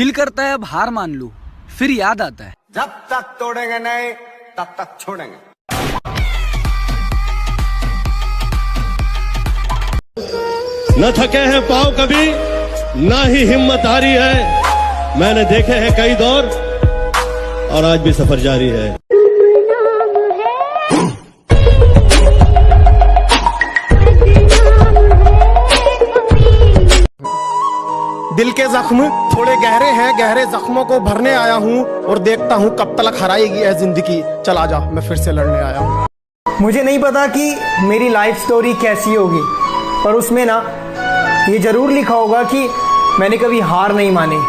दिल करता है अब हार मान लूं, फिर याद आता है जब तक तोड़ेंगे नहीं तब तक छोड़ेंगे। न थके हैं पाँव कभी, ना ही हिम्मत हारी है। मैंने देखे हैं कई दौर और आज भी सफर जारी है। दिल के जख्म थोड़े गहरे हैं, गहरे जख्मों को भरने आया हूँ और देखता हूँ कब तक हराएगी यह जिंदगी। चला जा, मैं फिर से लड़ने आया हूँ। मुझे नहीं पता कि मेरी लाइफ स्टोरी कैसी होगी, पर उसमें ना ये जरूर लिखा होगा कि मैंने कभी हार नहीं मानी।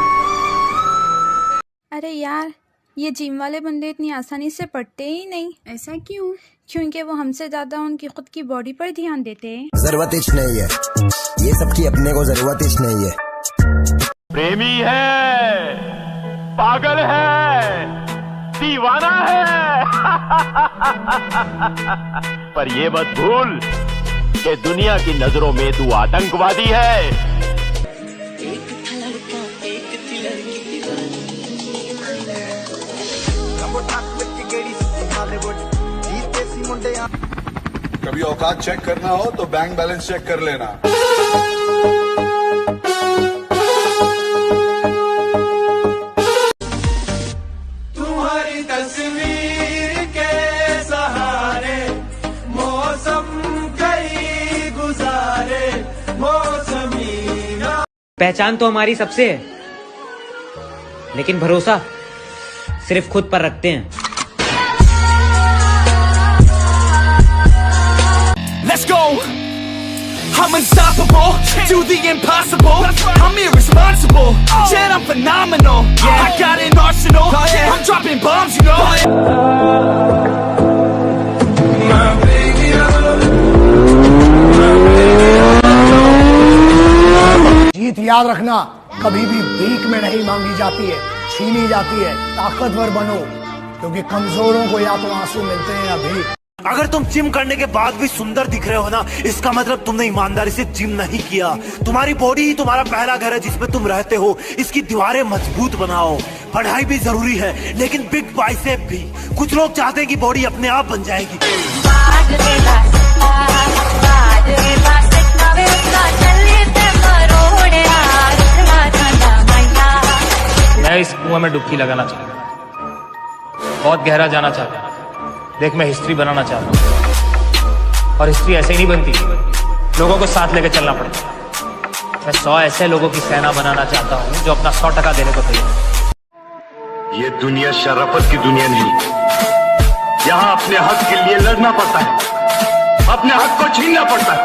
अरे यार, ये जिम वाले बंदे इतनी आसानी से पढ़ते ही नहीं। ऐसा क्यों? क्योंकि वो हमसे ज्यादा उनकी खुद की बॉडी पर ध्यान देते हैं। जरूरत ही नहीं है, ये सबकी अपने को जरूरत ही नहीं है। प्रेमी है, पागल है, दीवाना है। पर ये मत भूल कि दुनिया की नजरों में तू आतंकवादी है। कभी औकात चेक करना हो तो बैंक बैलेंस चेक कर लेना। तुम्हारी तस्वीर के सहारे मौसम कई गुजारे, मौसमी ना। पहचान तो हमारी सबसे है, लेकिन भरोसा सिर्फ खुद पर रखते हैं। Let's go! I'm unstoppable, do the impossible. I'm irresponsible, shit I'm phenomenal. I got an arsenal, I'm dropping bombs, you know. जीत याद रखना, कभी भी भीख में नहीं मांगी जाती है, छीनी जाती है। ताकतवर बनो, क्योंकि कमजोरों को या तो आंसू मिलते हैं या भीख। अगर तुम जिम करने के बाद भी सुंदर दिख रहे हो ना, इसका मतलब तुमने ईमानदारी से जिम नहीं किया। तुम्हारी बॉडी ही तुम्हारा पहला घर है जिसमें तुम रहते हो। इसकी दीवारें मजबूत बनाओ। पढ़ाई भी जरूरी है, लेकिन बिग बाइसेप भी। कुछ लोग चाहते हैं कि बॉडी अपने आप बन जाएगी। मैं इस कुएं में डुबकी लगाना चाहता हूँ, बहुत गहरा जाना चाहता हूँ। देख, मैं हिस्ट्री बनाना चाहता हूँ, और हिस्ट्री ऐसे ही नहीं बनती, लोगों को साथ लेकर चलना पड़ता। मैं 100 ऐसे लोगों की सेना बनाना चाहता हूँ जो अपना 100% देने को तैयार। ये दुनिया शराफत की दुनिया नहीं, यहाँ अपने हक के लिए लड़ना पड़ता है, अपने हक को छीनना पड़ता है।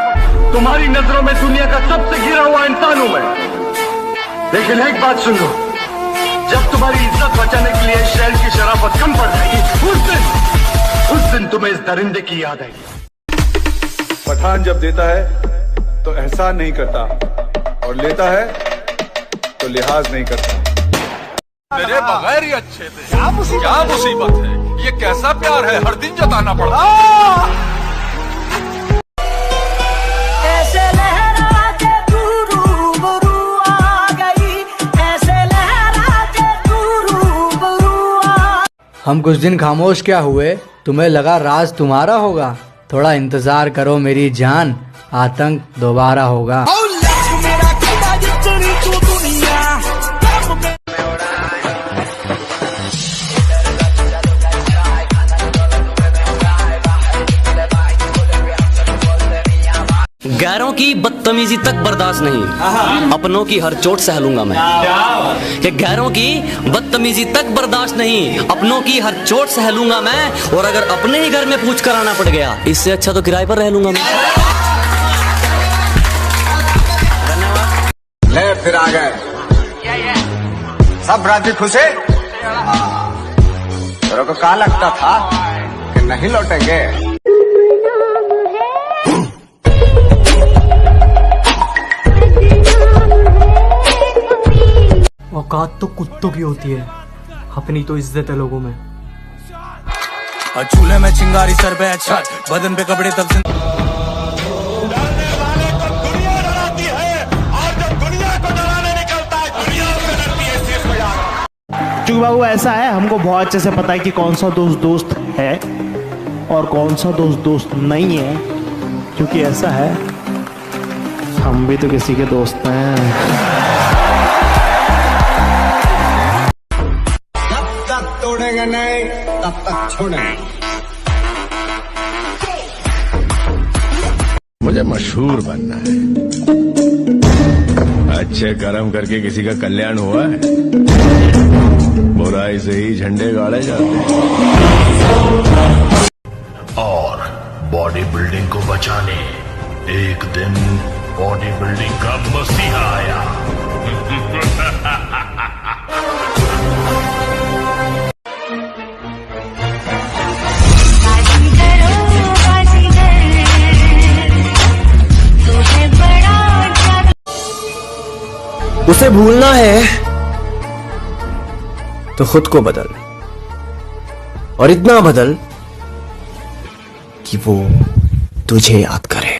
तुम्हारी नजरों में दुनिया का सबसे गिरा हुआ इंसान हूं मैं, लेकिन एक बात सुन लो, जब तुम्हारी इज्जत बचाने के लिए शहर की शराफत कम पड़ जाएगी, उस दिन तुम्हें इस दरिंदे की याद आएगी। पठान जब देता है तो एहसान नहीं करता, और लेता है तो लिहाज नहीं करता। मेरे बगैर ही अच्छे थे, क्या मुसीबत है, ये कैसा प्यार है, हर दिन जताना पड़ता। हम कुछ दिन खामोश क्या हुए, तुम्हें लगा राज तुम्हारा होगा। थोड़ा इंतजार करो मेरी जान, आतंक दोबारा होगा। गैरों की बदतमीजी तक बर्दाश्त नहीं, अपनों की हर चोट सह लूंगा मैं। कि गैरों की बदतमीजी तक बर्दाश्त नहीं, अपनों की हर चोट सह लूंगा मैं। और अगर अपने ही घर में पूछ कर आना पड़ गया, इससे अच्छा तो किराए पर रह लूंगा मैं। ले फिर आ गए सब राजी खुशे। तेरे को क्या लगता था कि नहीं लौटेंगे? औकात तो कुत्तों की होती है, अपनी तो इज्जत है लोगों में। चूल्हे में चिंगारी, सर पे छत, बदन पे कपड़े, तब से दुनिया डराती है, और जब दुनिया को डराने निकलता है, दुनिया से डरती है। क्योंकि बाबू ऐसा है, हमको बहुत अच्छे से पता है कि कौन सा दोस्त दोस्त है और कौन सा दोस्त दोस्त नहीं है, क्योंकि ऐसा है हम भी तो किसी के दोस्त हैं। जब तक तोड़ेंगे नहीं तब तक छोड़ेंगे। मुझे मशहूर बनना है। अच्छे कर्म करके किसी का कल्याण हुआ है? बुराई से ही झंडे गाड़े जाते हैं। और बॉडी बिल्डिंग को बचाने एक दिन बॉडी बिल्डिंग का मसीहा आया। उसे भूलना है तो खुद को बदल, और इतना बदल कि वो तुझे याद करे।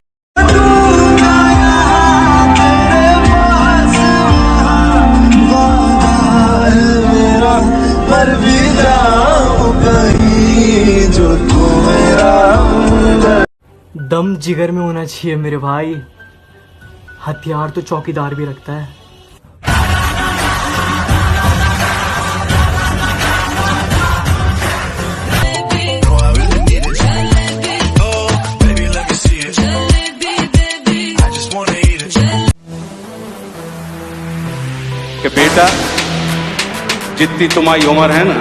दम जिगर में होना चाहिए मेरे भाई, हथियार तो चौकीदार भी रखता है। कि बेटा जितनी तुम्हारी उम्र है ना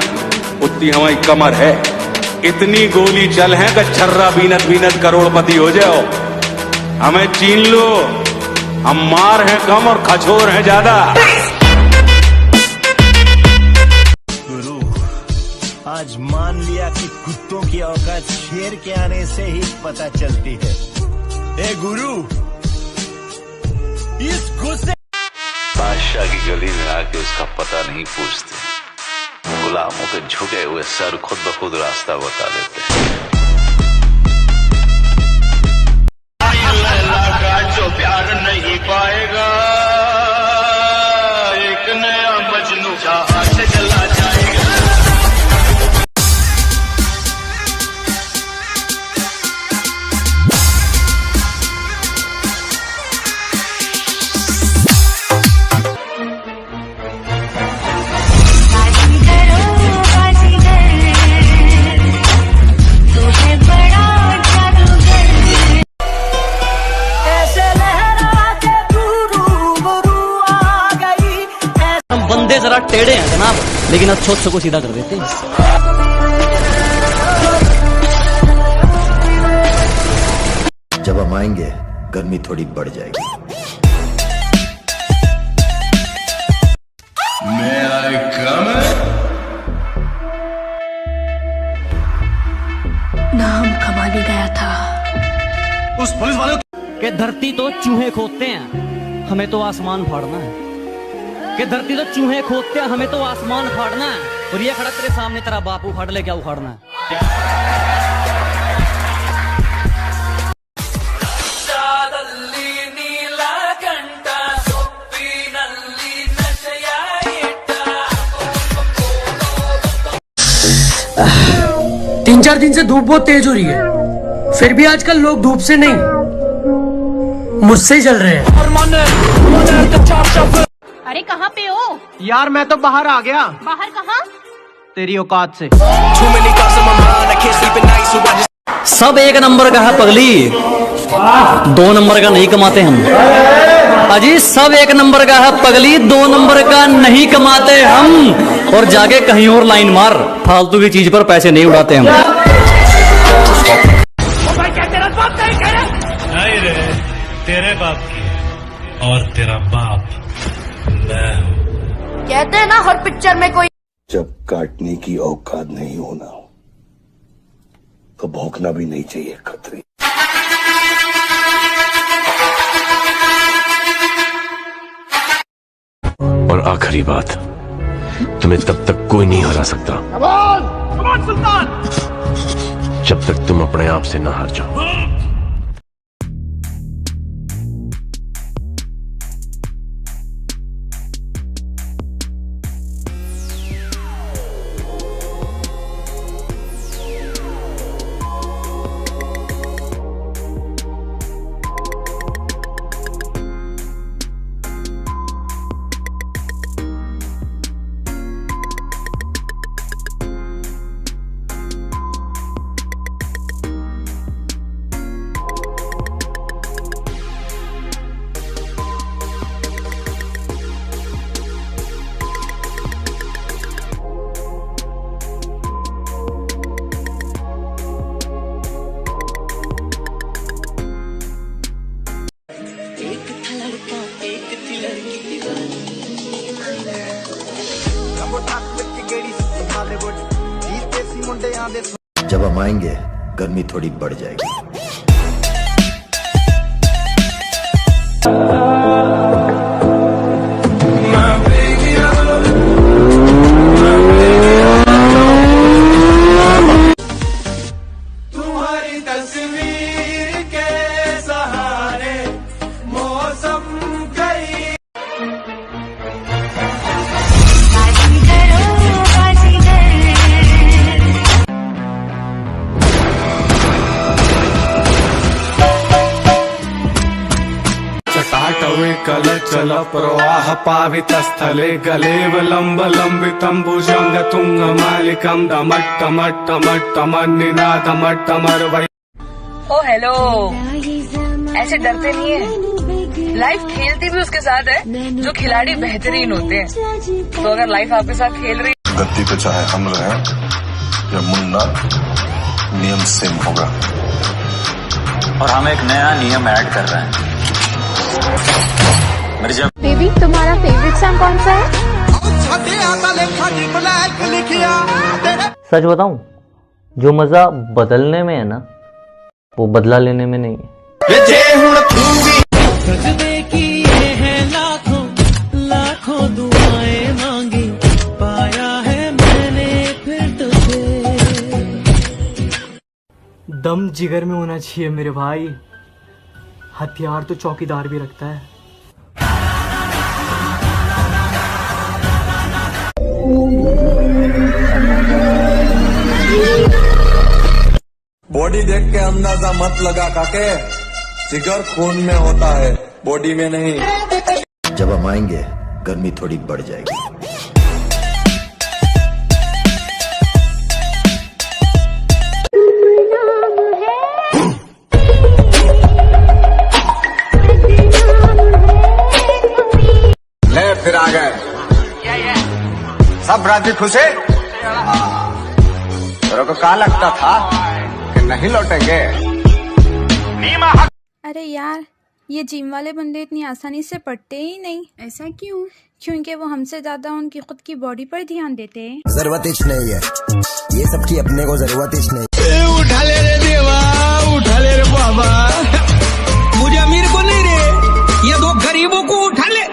उतनी हमारी कमर है। इतनी गोली चल है कि छर्रा बीनत बीनत करोड़पति हो जाओ। हमें चीन लो, हम मार हैं कम और खचोर हैं ज्यादा। गुरु, आज मान लिया कि कुत्तों की औकात शेर के आने से ही पता चलती है। ए गुरु, इस गुस्से बादशाह की गली में आके उसका पता नहीं पूछते, गुलामों के झुके हुए सर खुद ब खुद रास्ता बता देते हैं। का जो प्यार नहीं पाएगा, एक नया मजनू जहां से चला जाएगा। बंदे जरा टेढ़े हैं जनाब, लेकिन अब सोच को सीधा कर देते हैं। जब हम आएंगे गर्मी थोड़ी बढ़ जाएगी। May I come in? नाम कमाली गया था। उस पुलिस वाले के धरती तो चूहे खोदते हैं, हमें तो आसमान फाड़ना है। कि धरती तो चूहे खोदते हैं, हमें तो आसमान फाड़ना है। और ये खड़ा तेरे सामने तेरा बाप उखाड़ ले, क्या उखाड़ना है? तीन चार दिन से धूप बहुत तेज हो रही है, फिर भी आजकल लोग धूप से नहीं मुझसे ही चल रहे हैं। अरे कहाँ पे हो? यार मैं तो बाहर आ गया। बाहर कहाँ? तेरी औकात से। सब एक नंबर का है पगली, 2 नंबर का नहीं कमाते हम। अजी सब एक नंबर का है पगली, 2 नंबर का नहीं कमाते हम। और जाके कहीं और लाइन मार, फालतू की चीज पर पैसे नहीं उड़ाते हम। नहीं रे, तेरे बाप की, और तेरा बाप मैं हूं। कहते हैं ना हर पिक्चर में कोई। जब काटने की औकात नहीं होना तो भौंकना भी नहीं चाहिए खतरी। और आखिरी बात, तुम्हें तब तक कोई नहीं हरा सकता जब तक तुम अपने आप से ना हार जाओ। जब हम आएंगे गर्मी थोड़ी बढ़ जाएगी। तुम्हारी तस्वीर के सहारे मौसम गई। चटाटवे कलचल प्रवाह पावितस्थले गलेवलम्बलम्बितं भुजंग तुंगमालिकं दमट्टमट्टमट्टमन्निनादमट्टमर्वै। ओ हेलो, ऐसे डरते नहीं है। लाइफ खेलती भी उसके साथ है जो खिलाड़ी बेहतरीन होते हैं। तो अगर लाइफ आपके साथ खेल रही गद्दी पे चाहे हम रहें या मुन्ना, नियम सेम होगा। और हम एक नया नियम ऐड कर रहे हैं। बेबी, तुम्हारा फेवरेट सॉन्ग कौन सा है? सच बताऊं, जो मजा बदलने में है ना, वो बदला लेने में नहीं है। लाखों दुआएं मांगी, पाया है मैंने फिर तुझे। दम जिगर में होना चाहिए मेरे भाई, हथियार तो चौकीदार भी रखता है। बॉडी देख के अंदाजा मत लगा काके, जिगर खून में होता है, बॉडी में नहीं। जब हम आएंगे गर्मी थोड़ी बढ़ जाएगी। ले फिर आ गए सब राजी खुश है। तेरे को क्या लगता था कि नहीं लौटेंगे? अरे यार, ये जिम वाले बंदे इतनी आसानी से पटते ही नहीं। ऐसा क्यों? क्योंकि वो हमसे ज्यादा उनकी खुद की बॉडी पर ध्यान देते हैं। जरूरत ही नहीं है, ये सबकी अपने को जरूरत ही नहीं। उठा ले रे देवा, उठा ले रे बाबा, मुझे अमीर को नहीं रे, ये दो गरीबों को उठा ले।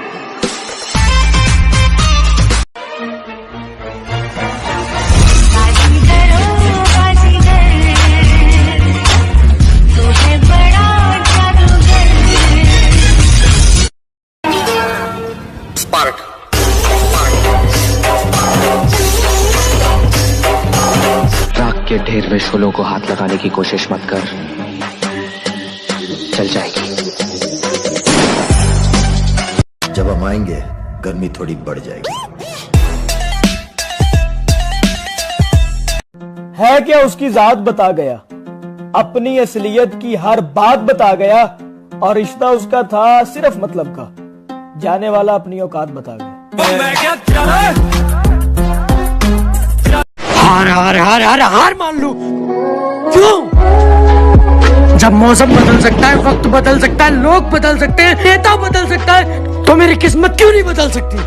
राख के ढेर में शोलों को हाथ लगाने की कोशिश मत कर, चल जाएगी। जब हम आएंगे गर्मी थोड़ी बढ़ जाएगी। है क्या उसकी जात बता गया, अपनी असलियत की हर बात बता गया, और रिश्ता उसका था सिर्फ मतलब का, जाने वाला अपनी औकात बता गया। हार हार हार हार हार मान लू। क्यों? जब मौसम बदल सकता है, वक्त बदल सकता है, लोग बदल सकते हैं, नेता बदल सकता है, तो मेरी किस्मत क्यों नहीं बदल सकती?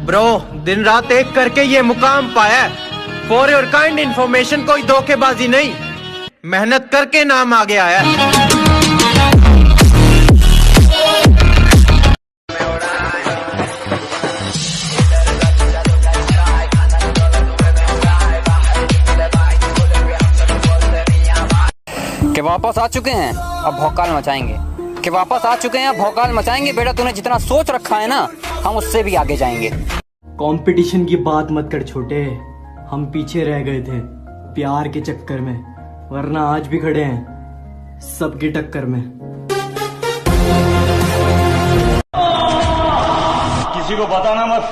ब्रो, दिन रात एक करके ये मुकाम पाया। फॉर योर काइंड इन्फॉर्मेशन, कोई धोखेबाजी नहीं, मेहनत करके नाम आगे आया। कि वापस आ चुके हैं, अब भौकाल मचाएंगे। कि वापस आ चुके हैं, अब भौकाल मचाएंगे। बेटा, तूने जितना सोच रखा है ना, हम उससे भी आगे जाएंगे। कंपटीशन की बात मत कर छोटे, हम पीछे रह गए थे प्यार के चक्कर में, वरना आज भी खड़े हैं सबकी टक्कर में। किसी को बताना मत,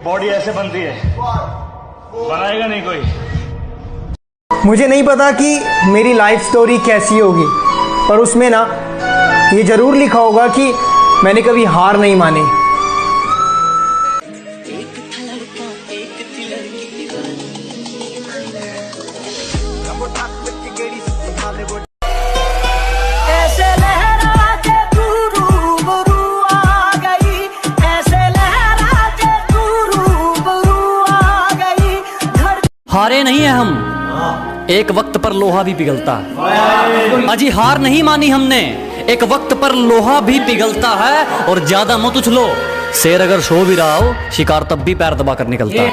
बॉडी ऐसे बनती है, बनाएगा नहीं कोई। मुझे नहीं पता कि मेरी लाइफ स्टोरी कैसी होगी, पर उसमें ना ये जरूर लिखा होगा कि मैंने कभी हार नहीं मानी। ऐसे लहरा के तू रूबरू आ गई, ऐसे लहरा के तू रूबरू आ गई। हारे नहीं है हम, एक वक्त पर लोहा भी पिघलता है। अजी हार नहीं मानी हमने, एक वक्त पर लोहा भी पिघलता है। और ज्यादा मत उछलो, शेर अगर सो भी रहा हो शिकार तब भी पैर दबा कर निकलता है।